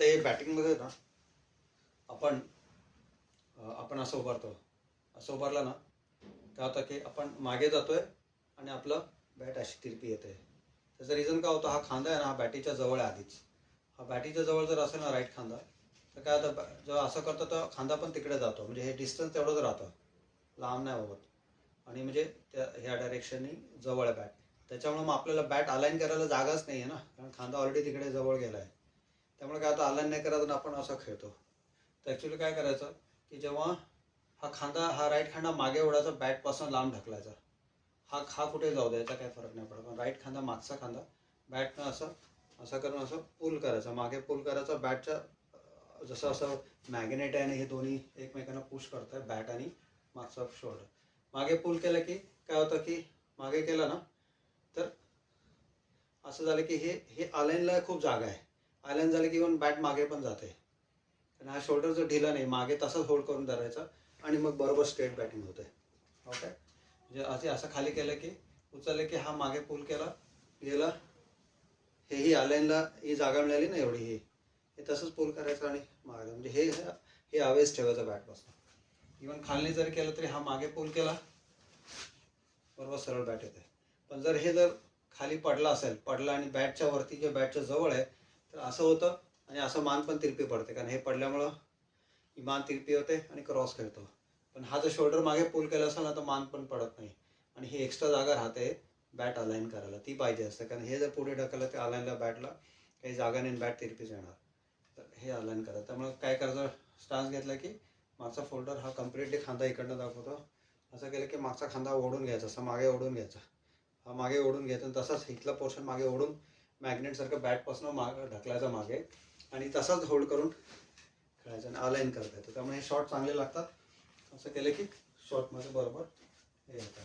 आता हे बॅटिंगमध्ये ना आपण आपण असं उभारतो, असं उभारलं ना काय होतं की आपण मागे जातोय आणि आपलं बॅट अशी तिरपी येते. त्याचं रिझन काय होतं, हा खांदा आहे ना हा बॅटीच्या जवळ आहे आधीच. हा बॅटीच्या जवळ जर असेल ना राईट खांदा, तर काय होतं जेव्हा असं करतो तर खांदा पण तिकडे जातो, म्हणजे हे डिस्टन्स तेवढंच राहतं, लांब नाही होत. आणि म्हणजे त्या ह्या डायरेक्शननी जवळ आहे बॅट, त्याच्यामुळे मग आपल्याला बॅट अलाइन करायला जागाच नाही आहे ना, कारण खांदा ऑलरेडी तिकडे जवळ गेला आहे. त्यामुळे काय होतं अलाइन नाही करायचं आपण असं खेळतो. तर ॲक्च्युली काय करायचं की जेव्हा हा खांदा हा राईट खांदा मागे ओढायचा, बॅटपासून लांब ढकलायचा. हा कुठे जाऊ द्यायचा काय फरक नाही पडत, पण राईट खांदा मागचा खांदा बॅटनं असं असं करून असं पुल करायचं, मागे पुल करायचं बॅटच्या. जसं असं मॅग्नेट आहे आणि हे दोन्ही एकमेकांना पुश करत आहे, बॅट आणि मागचा शोल्डर. मागे पुल केलं की काय होतं की मागे केलं ना तर असं झालं की हे हे अलाइनला खूप जागा आहे. अलाइन झालं की इव्हन बॅट मागे पण जाते, आणि हा शोल्डर जर ढिला नाही मागे तसंच होल्ड करून धरायचा आणि मग बरोबर स्ट्रेट बॅटिंग होते. ओके, म्हणजे असं खाली केलं की उचललं की हा मागे पुल केला गेला, हेही अलाइनला ही जागा मिळाली ना एवढी, हे तसंच पुल करायचं आणि मागे, म्हणजे हे हवेच ठेवायचं बॅटपासून. इव्हन खाली जर केलं तरी हा मागे पुल केला बरोबर सरळ बॅट येते. पण जर खाली पडला असेल, पडला आणि बॅटच्या वरती किंवा बॅटच्या जवळ आहे, तर असं होतं आणि असं मान पण तिरपी पडते, कारण हे पडल्यामुळं ही मान तिरपी होते आणि क्रॉस खेळतो. पण हा जर शोल्डर मागे पुल केला असेल ना तर मान पण पडत नाही, आणि ही एक्स्ट्रा जागा राहते बॅट अलाइन करायला, ती पाहिजे असते. कारण हे जर पुढे ढकललं तर अलाइनला बॅटला काही जागा नाही, बॅट तिरपीच येणार. तर हे अलाइन करा. त्यामुळे काय करायचं, स्टान्स घेतला की मागचा फोल्डर हा कम्प्लिटली खांदा इकडनं दाखवतो, असं केलं की मागचा खांदा ओढून घ्यायचा, असं मागे ओढून घ्यायचा, हा मागे ओढून घ्यायचा, आणि तसाच इथला पोर्शन मागे ओढून मॅग्नेटसारखं बॅटपासून मागे ढकलायचा मागे, आणि तसाच होल्ड करून खेळायचं आणि अलाइन करता येतं. त्यामुळे हे शॉट चांगले लागतात. असं केलं की शॉटमध्ये बरोबर हे येतं.